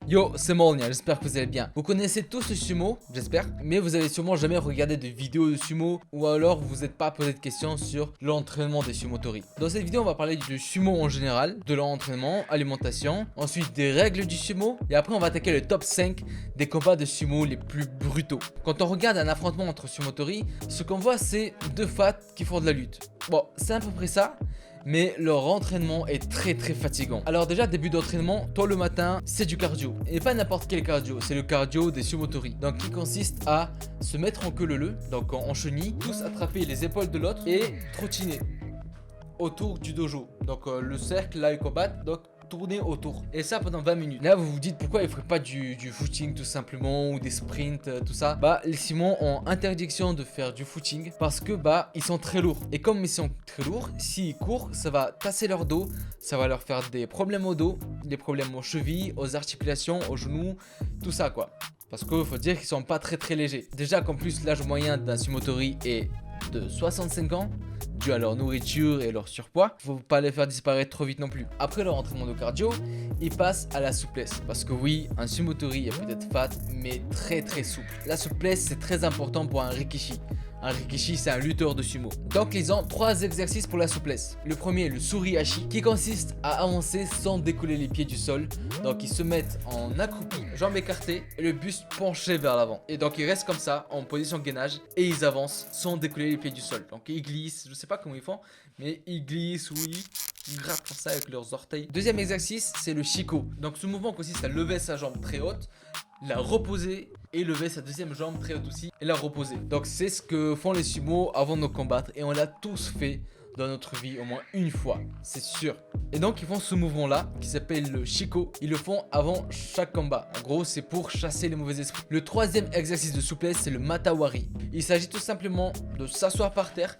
Yo, c'est Mornia, j'espère que vous allez bien. Vous connaissez tous le sumo, j'espère, mais vous avez sûrement jamais regardé de vidéos de sumo ou alors vous n'êtes pas posé de questions sur l'entraînement des sumotori. Dans cette vidéo, on va parler du sumo en général, de leur entraînement, alimentation, ensuite des règles du sumo et après on va attaquer le top 5 des combats de sumo les plus brutaux. Quand on regarde un affrontement entre sumotori, ce qu'on voit c'est deux fats qui font de la lutte. Bon, c'est à peu près ça. Mais leur entraînement est très fatigant. Alors déjà début d'entraînement, tôt le matin, c'est du cardio. Et pas n'importe quel cardio, c'est le cardio des sumotori. Donc qui consiste à se mettre en queue leu, donc en chenille, tous attraper les épaules de l'autre et trottiner autour du dojo. Donc le cercle là ils combattent, donc tourner autour. Et ça pendant 20 minutes. Là vous vous dites pourquoi ils feraient pas du footing tout simplement ou des sprints tout ça. Bah les Simons ont interdiction de faire du footing parce que bah ils sont très lourds. Et comme ils sont très lourds, s'ils courent ça va tasser leur dos, ça va leur faire des problèmes au dos, des problèmes aux chevilles, aux articulations, aux genoux, tout ça quoi. Parce qu'il faut dire qu'ils sont pas très légers. Déjà qu'en plus l'âge moyen d'un sumotori est de 65 ans, dû à leur nourriture et leur surpoids. Faut pas les faire disparaître trop vite non plus. Après leur entraînement de cardio, ils passent à la souplesse. Parce que oui, un sumotori est peut-être fat, mais très souple. La souplesse, c'est très important pour un rikishi. Un rikishi, c'est un lutteur de sumo. Donc ils ont 3 exercices pour la souplesse. Le premier, le surihashi, qui consiste à avancer sans décoller les pieds du sol. Donc ils se mettent en accroupi, jambes écartées et le buste penché vers l'avant. Et donc ils restent comme ça, en position de gainage, et ils avancent sans décoller les pieds du sol. Donc ils glissent, je sais pas comment ils font, mais ils glissent, oui. Ils grattent comme ça avec leurs orteils. Deuxième exercice, c'est le shiko. Donc ce mouvement consiste à lever sa jambe très haute, la reposer et lever sa deuxième jambe très haute aussi et la reposer. Donc c'est ce que font les sumo avant de nous combattre et on l'a tous fait dans notre vie au moins une fois, c'est sûr. Et donc ils font ce mouvement là qui s'appelle le shiko. Ils le font avant chaque combat. En gros c'est pour chasser les mauvais esprits. Le troisième exercice de souplesse c'est le matawari. Il s'agit tout simplement de s'asseoir par terre,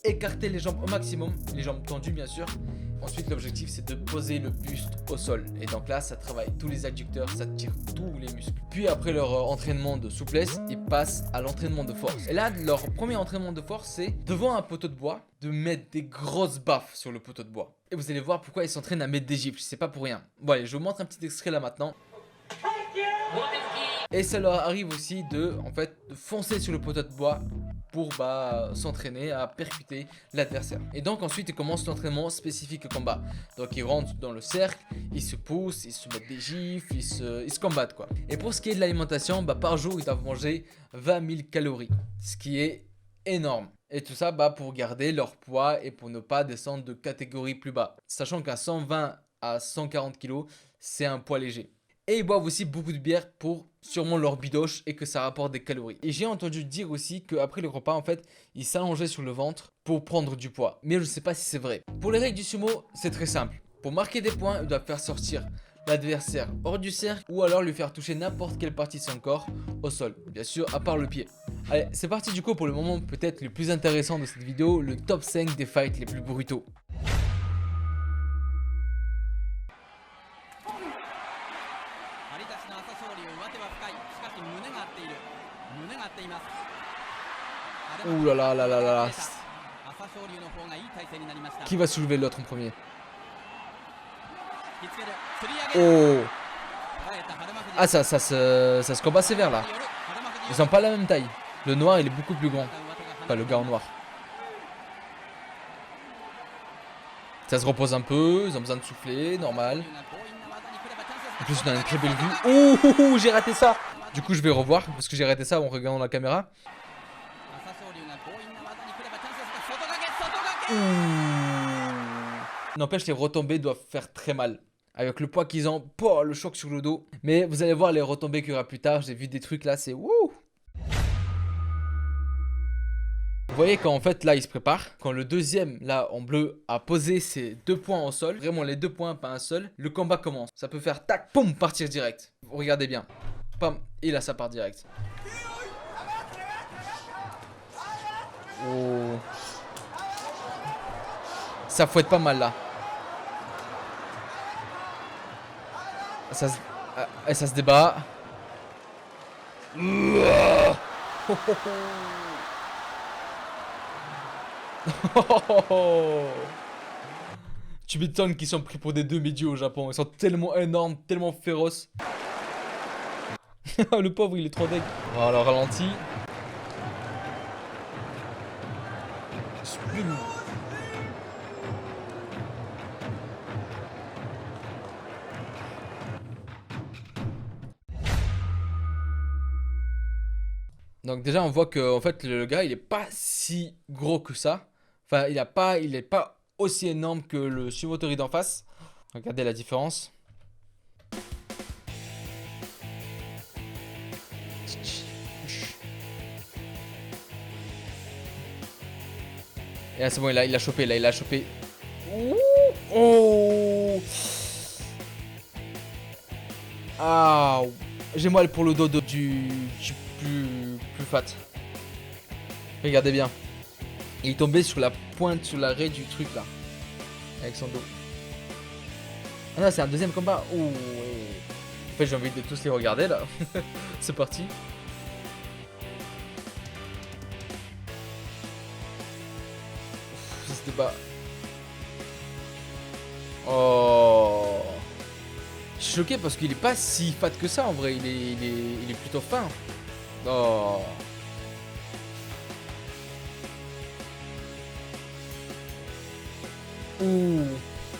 écarter les jambes au maximum, les jambes tendues bien sûr. Ensuite l'objectif c'est de poser le buste au sol. Et donc là ça travaille tous les adducteurs, ça tire tous les muscles. Puis après leur entraînement de souplesse, ils passent à l'entraînement de force. Et là leur premier entraînement de force c'est devant un poteau de bois, de mettre des grosses baffes sur le poteau de bois. Et vous allez voir pourquoi ils s'entraînent à mettre des gifles, c'est pas pour rien. Bon allez, je vous montre un petit extrait là maintenant. Et ça leur arrive aussi de foncer sur le poteau de bois pour s'entraîner à percuter l'adversaire. Et donc ensuite ils commencent l'entraînement spécifique au combat. Donc ils rentrent dans le cercle, ils se poussent, ils se mettent des gifles, ils se combattent quoi. Et pour ce qui est de l'alimentation, par jour ils doivent manger 20 000 calories, ce qui est énorme. Et tout ça pour garder leur poids et pour ne pas descendre de catégorie plus bas. Sachant qu'à 120 à 140 kg, c'est un poids léger. Et ils boivent aussi beaucoup de bière pour sûrement leur bidoche et que ça rapporte des calories. Et j'ai entendu dire aussi qu'après le repas, ils s'allongeaient sur le ventre pour prendre du poids. Mais je ne sais pas si c'est vrai. Pour les règles du sumo, c'est très simple. Pour marquer des points, ils doivent faire sortir l'adversaire hors du cercle ou alors lui faire toucher n'importe quelle partie de son corps au sol. Bien sûr, à part le pied. Allez, c'est parti du coup pour le moment peut-être le plus intéressant de cette vidéo, le top 5 des fights les plus brutaux. Ouh là là là là là. Qui va soulever l'autre en premier? Oh. Ah ça se combat sévère là. Ils ont pas la même taille. Le noir il est beaucoup plus grand. Enfin le gars en noir. Ça se repose un peu, ils ont besoin de souffler, normal. En plus on a une très belle vue. Ouh, j'ai raté ça. Du coup je vais revoir parce que j'ai raté ça en regardant la caméra. N'empêche les retombées doivent faire très mal. Avec le poids qu'ils ont, le choc sur le dos. Mais vous allez voir les retombées qu'il y aura plus tard. J'ai vu des trucs là, c'est wouh. Vous voyez quand là il se prépare. Quand le deuxième là en bleu a posé ses 2 points au sol. Vraiment les 2 points, pas un seul. Le combat commence. Ça peut faire tac, poum, partir direct. Regardez bien. Pam, et là ça part direct. Oh. Ça fouette pas mal là. Ça se débat. Tu m'étonnes qu'ils sont pris pour des demi-dieux au Japon. Ils sont tellement énormes, tellement féroces. Le pauvre, il est trop deg. Oh, le ralenti. Spin. Donc déjà on voit que en fait le gars il est pas si gros que ça. Enfin il est pas aussi énorme que le Sumotori d'en face. Regardez la différence. Et là c'est bon, il a chopé, là il a chopé. Ouh, oh. Ah, j'ai mal pour le dos du plus fat. Regardez bien. Il est tombé sur la pointe, sur l'arrêt du truc là. Avec son dos. Ah non, c'est un deuxième combat. Ouh, ouais. En fait, j'ai envie de tous les regarder là. C'est parti. Ça se débat. Oh. Je suis choqué parce qu'il est pas si fat que ça en vrai. Il est plutôt fin. Oh. Ouh.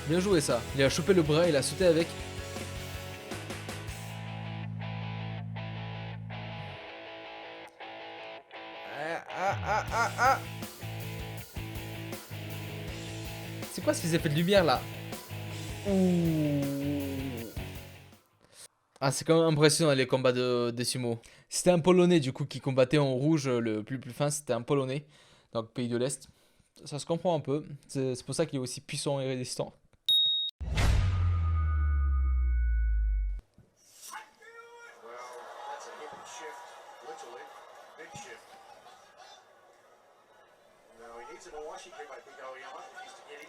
Bien joué ça. Il a chopé le bras, il a sauté avec. Ah. C'est quoi ces effets de lumière là? Ouh. Ah, c'est quand même impressionnant les combats de sumo. C'était un Polonais du coup qui combattait en rouge, le plus fin, c'était un Polonais. Donc pays de l'Est. Ça se comprend un peu. C'est pour ça qu'il est aussi puissant et résistant.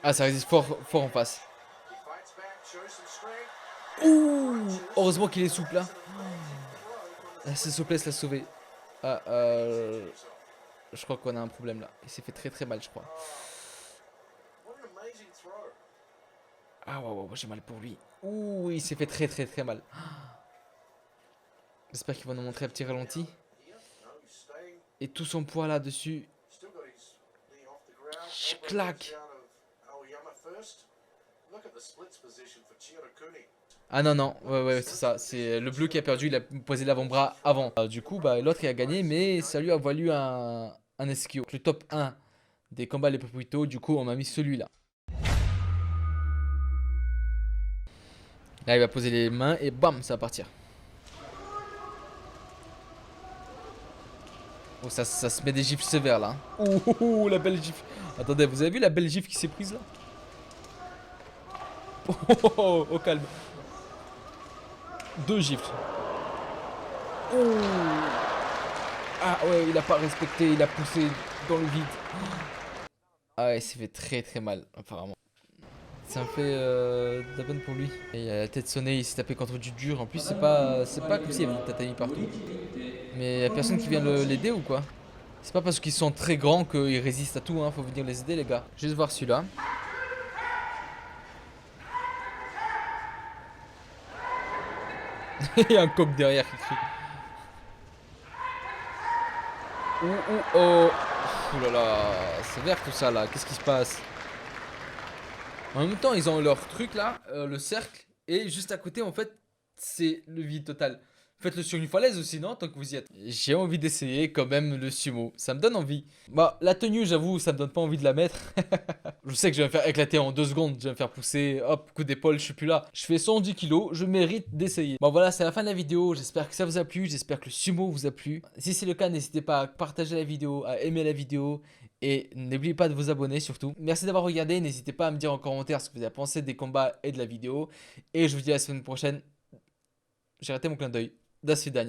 Ah, ça résiste fort en face. Ouh, heureusement qu'il est souple là. La souplesse l'a sauvé. Ah, je crois qu'on a un problème là. Il s'est fait très mal, je crois. Ah, ouais, j'ai mal pour lui. Ouh, il s'est fait très mal. J'espère qu'il va nous montrer un petit ralenti. Et tout son poids là-dessus. Clac. Ah non, ouais, c'est ça. C'est le bleu qui a perdu, il a posé l'avant-bras avant. Du coup, bah, l'autre il a gagné, mais ça lui a valu un SKO. Le top 1 des combats les plus brutaux, du coup, on m'a mis celui-là. Là, il va poser les mains et bam, ça va partir. Oh, ça se met des gifles sévères là. Ouh, la belle gifle. Attendez, vous avez vu la belle gifle qui s'est prise là? Oh, au calme. 2 gifles. Ouh. Ah ouais, il a pas respecté, il a poussé dans le vide. Ah ouais, il s'est fait très mal, apparemment. Ça me fait de la peine pour lui. Et il a la tête sonnée, il s'est tapé contre du dur. En plus, c'est pas comme s'il y avait du tatami partout. Mais y a personne qui vient l'aider ou quoi? C'est pas parce qu'ils sont très grands qu'ils résistent à tout, hein. Faut venir les aider, les gars. Juste voir celui-là. Il y a un coq derrière qui crie. Oh. Ouh là là, c'est vert tout ça là. Qu'est-ce qui se passe? En même temps, ils ont leur truc là, le cercle. Et juste à côté, en fait, c'est le vide total. Faites-le sur une falaise aussi, non? Tant que vous y êtes. J'ai envie d'essayer quand même le sumo. Ça me donne envie. Bah, la tenue, j'avoue, ça me donne pas envie de la mettre. Je sais que je vais me faire éclater en 2 secondes. Je vais me faire pousser. Hop, coup d'épaule, je suis plus là. Je fais 110 kilos. Je mérite d'essayer. Bon, voilà, c'est la fin de la vidéo. J'espère que ça vous a plu. J'espère que le sumo vous a plu. Si c'est le cas, n'hésitez pas à partager la vidéo, à aimer la vidéo. Et n'oubliez pas de vous abonner surtout. Merci d'avoir regardé. N'hésitez pas à me dire en commentaire ce que vous avez pensé des combats et de la vidéo. Et je vous dis à la semaine prochaine. J'ai raté mon clin d'œil. Das vidania.